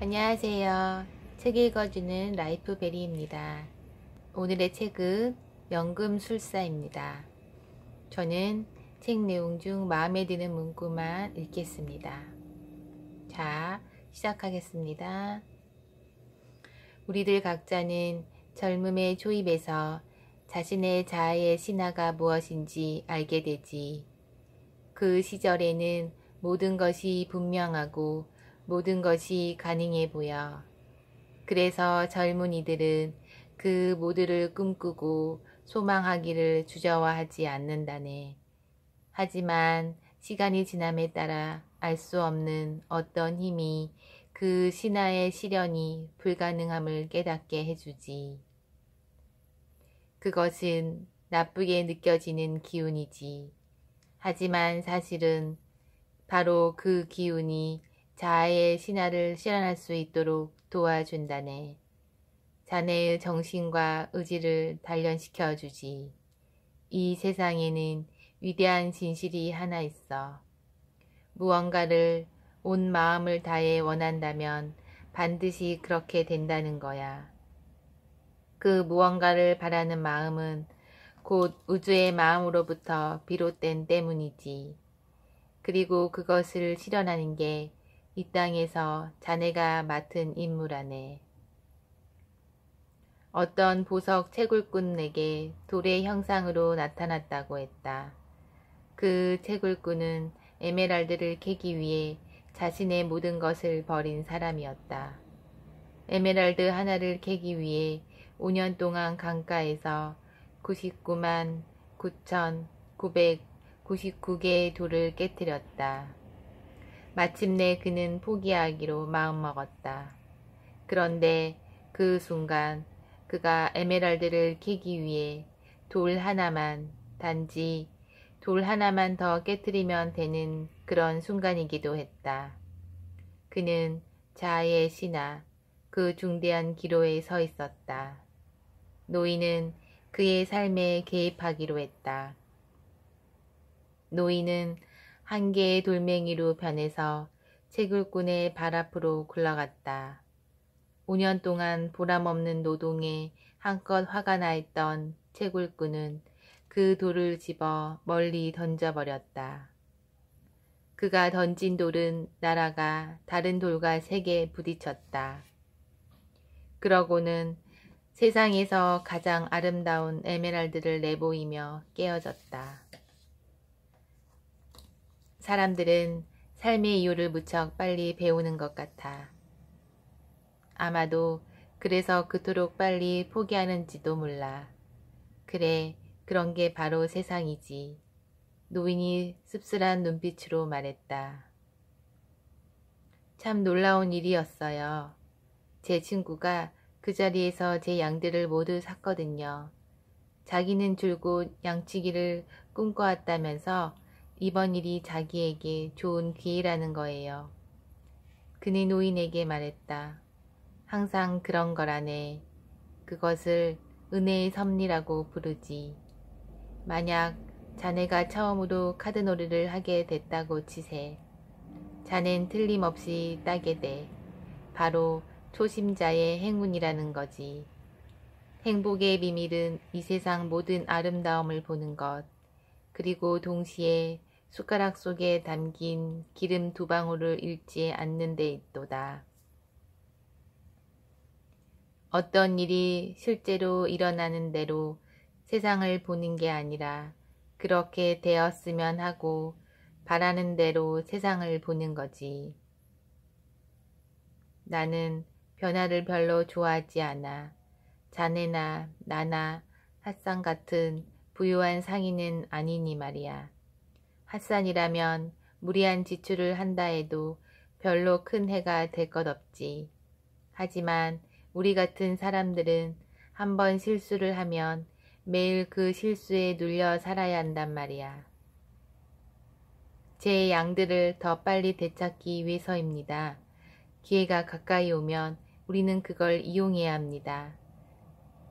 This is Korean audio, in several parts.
안녕하세요. 책 읽어주는 라이프베리입니다. 오늘의 책은 연금술사입니다. 저는 책 내용 중 마음에 드는 문구만 읽겠습니다. 자, 시작하겠습니다. 우리들 각자는 젊음의 초입에서 자신의 자아의 신화가 무엇인지 알게 되지. 그 시절에는 모든 것이 분명하고 모든 것이 가능해 보여. 그래서 젊은이들은 그 모두를 꿈꾸고 소망하기를 주저와하지 않는다네. 하지만 시간이 지남에 따라 알 수 없는 어떤 힘이 그 신화의 실현이 불가능함을 깨닫게 해주지. 그것은 나쁘게 느껴지는 기운이지. 하지만 사실은 바로 그 기운이 자아의 신화를 실현할 수 있도록 도와준다네. 자네의 정신과 의지를 단련시켜 주지. 이 세상에는 위대한 진실이 하나 있어. 무언가를 온 마음을 다해 원한다면 반드시 그렇게 된다는 거야. 그 무언가를 바라는 마음은 곧 우주의 마음으로부터 비롯된 때문이지. 그리고 그것을 실현하는 게 이 땅에서 자네가 맡은 임무라네. 어떤 보석 채굴꾼에게 돌의 형상으로 나타났다고 했다. 그 채굴꾼은 에메랄드를 캐기 위해 자신의 모든 것을 버린 사람이었다. 에메랄드 하나를 캐기 위해 5년 동안 강가에서 99만 9,999개의 돌을 깨뜨렸다. 마침내 그는 포기하기로 마음먹었다. 그런데 그 순간 그가 에메랄드를 캐기 위해 단지 돌 하나만 더 깨뜨리면 되는 그런 순간이기도 했다. 그는 자아의 신화, 그 중대한 기로에 서 있었다. 노인은 그의 삶에 개입하기로 했다. 노인은 한 개의 돌멩이로 변해서 채굴꾼의 발 앞으로 굴러갔다. 5년 동안 보람없는 노동에 한껏 화가 나 있던 채굴꾼은 그 돌을 집어 멀리 던져버렸다. 그가 던진 돌은 날아가 다른 돌과 세게 부딪혔다. 그러고는 세상에서 가장 아름다운 에메랄드를 내보이며 깨어졌다. 사람들은 삶의 이유를 무척 빨리 배우는 것 같아. 아마도 그래서 그토록 빨리 포기하는지도 몰라. 그래, 그런 게 바로 세상이지. 노인이 씁쓸한 눈빛으로 말했다. 참 놀라운 일이었어요. 제 친구가 그 자리에서 제 양들을 모두 샀거든요. 자기는 줄곧 양치기를 꿈꿔왔다면서 이번 일이 자기에게 좋은 기회라는 거예요. 그는 노인에게 말했다. 항상 그런 거라네. 그것을 은혜의 섭리라고 부르지. 만약 자네가 처음으로 카드놀이를 하게 됐다고 치세. 자넨 틀림없이 따게 돼. 바로 초심자의 행운이라는 거지. 행복의 비밀은 이 세상 모든 아름다움을 보는 것, 그리고 동시에 숟가락 속에 담긴 기름 2방울을 잃지 않는 데 있도다. 어떤 일이 실제로 일어나는 대로 세상을 보는 게 아니라 그렇게 되었으면 하고 바라는 대로 세상을 보는 거지. 나는 변화를 별로 좋아하지 않아. 자네나 나나 핫산 같은 부유한 상인은 아니니 말이야. 핫산이라면 무리한 지출을 한다 해도 별로 큰 해가 될 것 없지. 하지만 우리 같은 사람들은 한번 실수를 하면 매일 그 실수에 눌려 살아야 한단 말이야. 제 양들을 더 빨리 되찾기 위해서입니다. 기회가 가까이 오면 우리는 그걸 이용해야 합니다.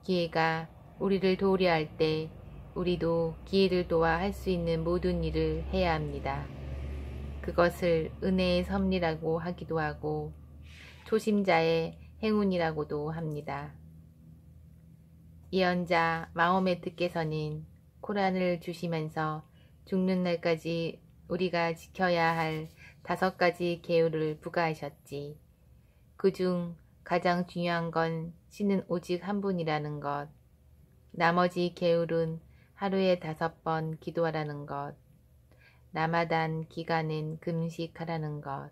기회가 우리를 도우려 할 때 우리도 기회를 도와 할 수 있는 모든 일을 해야 합니다. 그것을 은혜의 섭리라고 하기도 하고 초심자의 행운이라고도 합니다. 예언자 마호메트께서는 코란을 주시면서 죽는 날까지 우리가 지켜야 할 5가지 계율을 부과하셨지. 그중 가장 중요한 건 신은 오직 한 분이라는 것, 나머지 계율은 하루에 5번 기도하라는 것, 라마단 기간엔 금식하라는 것,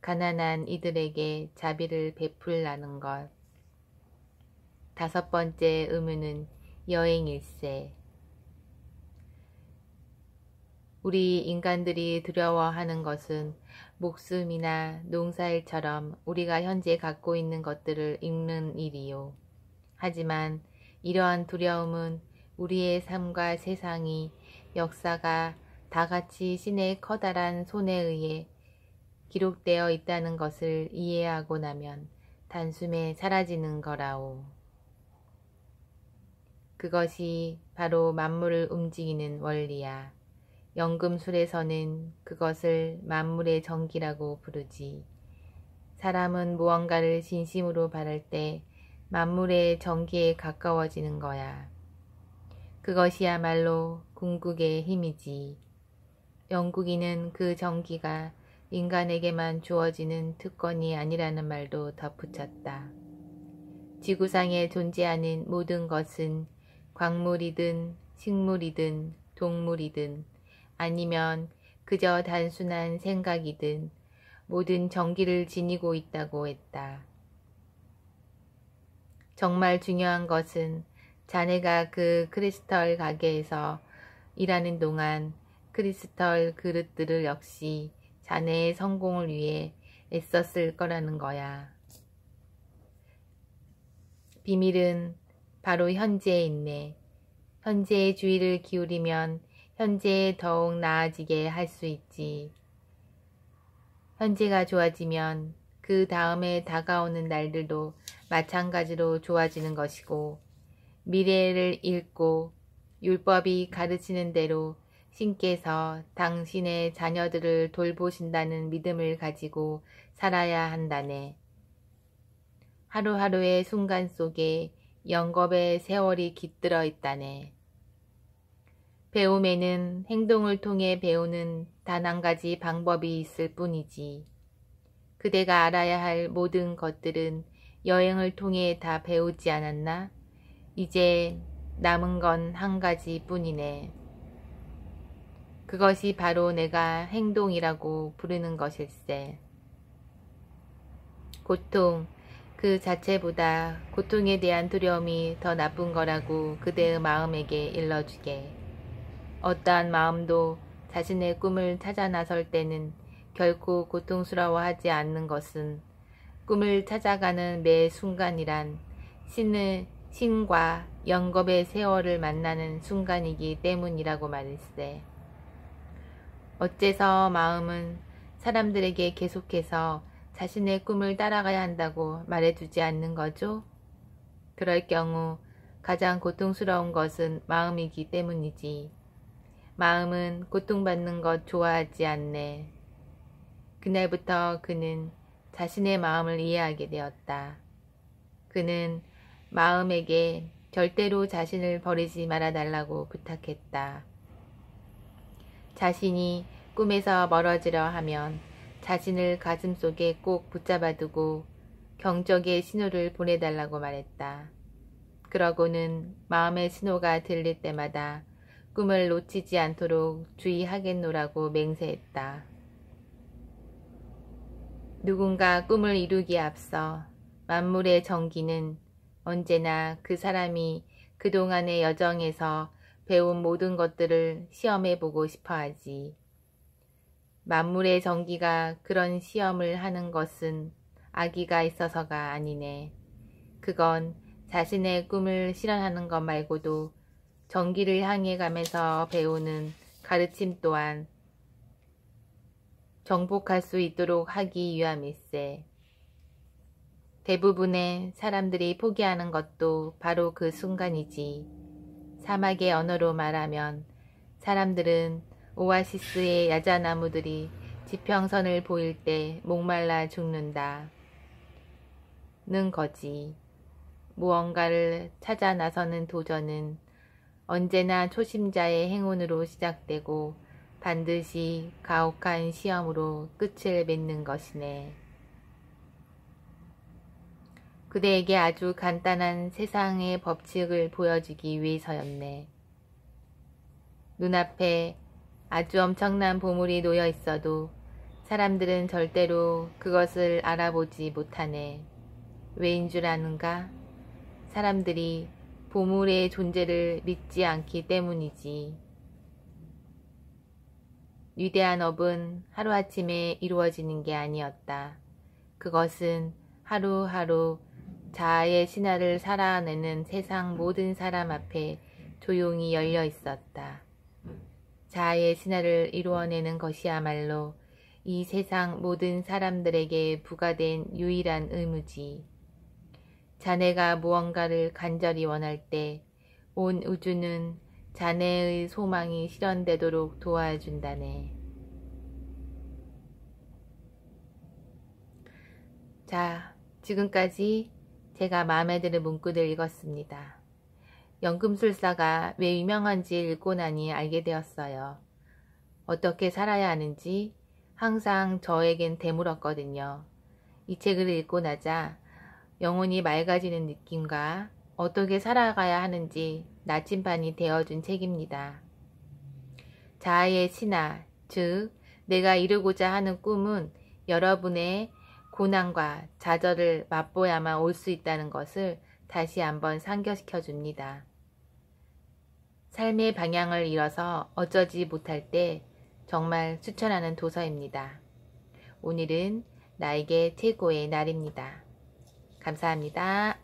가난한 이들에게 자비를 베풀라는 것. 5번째 의무는 여행일세. 우리 인간들이 두려워하는 것은 목숨이나 농사일처럼 우리가 현재 갖고 있는 것들을 잃는 일이요. 하지만 이러한 두려움은 우리의 삶과 세상이 역사가 다같이 신의 커다란 손에 의해 기록되어 있다는 것을 이해하고 나면 단숨에 사라지는 거라오. 그것이 바로 만물을 움직이는 원리야. 연금술에서는 그것을 만물의 정기라고 부르지. 사람은 무언가를 진심으로 바랄 때 만물의 정기에 가까워지는 거야. 그것이야말로 궁극의 힘이지. 영국인은 그 정기가 인간에게만 주어지는 특권이 아니라는 말도 덧붙였다. 지구상에 존재하는 모든 것은 광물이든 식물이든 동물이든 아니면 그저 단순한 생각이든 모든 정기를 지니고 있다고 했다. 정말 중요한 것은 자네가 그 크리스털 가게에서 일하는 동안 크리스털 그릇들을 역시 자네의 성공을 위해 애썼을 거라는 거야. 비밀은 바로 현재에 있네. 현재에 주의를 기울이면 현재에 더욱 나아지게 할 수 있지. 현재가 좋아지면 그 다음에 다가오는 날들도 마찬가지로 좋아지는 것이고, 미래를 읽고 율법이 가르치는 대로 신께서 당신의 자녀들을 돌보신다는 믿음을 가지고 살아야 한다네. 하루하루의 순간 속에 영겁의 세월이 깃들어 있다네. 배움에는 행동을 통해 배우는 단 한 가지 방법이 있을 뿐이지. 그대가 알아야 할 모든 것들은 여행을 통해 다 배우지 않았나? 이제 남은 건 한 가지 뿐이네. 그것이 바로 내가 행동이라고 부르는 것일세. 고통, 그 자체보다 고통에 대한 두려움이 더 나쁜 거라고 그대의 마음에게 일러주게. 어떠한 마음도 자신의 꿈을 찾아 나설 때는 결코 고통스러워하지 않는 것은 꿈을 찾아가는 매 순간이란 신과 영겁의 세월을 만나는 순간이기 때문이라고 말일세. 어째서 마음은 사람들에게 계속해서 자신의 꿈을 따라가야 한다고 말해주지 않는 거죠? 그럴 경우 가장 고통스러운 것은 마음이기 때문이지. 마음은 고통받는 것 좋아하지 않네. 그날부터 그는 자신의 마음을 이해하게 되었다. 그는 마음에게 절대로 자신을 버리지 말아달라고 부탁했다. 자신이 꿈에서 멀어지려 하면 자신을 가슴속에 꼭 붙잡아두고 경적의 신호를 보내달라고 말했다. 그러고는 마음의 신호가 들릴 때마다 꿈을 놓치지 않도록 주의하겠노라고 맹세했다. 누군가 꿈을 이루기에 앞서 만물의 정기는 언제나 그 사람이 그동안의 여정에서 배운 모든 것들을 시험해보고 싶어하지. 만물의 정기가 그런 시험을 하는 것은 악의가 있어서가 아니네. 그건 자신의 꿈을 실현하는 것 말고도 정기를 향해 가면서 배우는 가르침 또한 정복할 수 있도록 하기 위함일세. 대부분의 사람들이 포기하는 것도 바로 그 순간이지. 사막의 언어로 말하면 사람들은 오아시스의 야자나무들이 지평선을 보일 때 목말라 죽는다. 거지. 무언가를 찾아 나서는 도전은 언제나 초심자의 행운으로 시작되고 반드시 가혹한 시험으로 끝을 맺는 것이네. 그대에게 아주 간단한 세상의 법칙을 보여주기 위해서였네. 눈앞에 아주 엄청난 보물이 놓여 있어도 사람들은 절대로 그것을 알아보지 못하네. 왜인 줄 아는가? 사람들이 보물의 존재를 믿지 않기 때문이지. 위대한 업은 하루아침에 이루어지는 게 아니었다. 그것은 하루하루 자아의 신화를 살아내는 세상 모든 사람 앞에 조용히 열려 있었다. 자아의 신화를 이루어내는 것이야말로 이 세상 모든 사람들에게 부과된 유일한 의무지. 자네가 무언가를 간절히 원할 때 온 우주는 자네의 소망이 실현되도록 도와준다네. 자, 지금까지 제가 마음에 드는 문구들 읽었습니다. 연금술사가 왜 유명한지 읽고 나니 알게 되었어요. 어떻게 살아야 하는지 항상 저에겐 되물었거든요. 이 책을 읽고 나자 영혼이 맑아지는 느낌과 어떻게 살아가야 하는지 나침반이 되어준 책입니다. 자아의 신화, 즉 내가 이루고자 하는 꿈은 여러분의 고난과 좌절을 맛보야만 올 수 있다는 것을 다시 한번 상기시켜 줍니다. 삶의 방향을 잃어서 어쩌지 못할 때 정말 추천하는 도서입니다. 오늘은 나에게 최고의 날입니다. 감사합니다.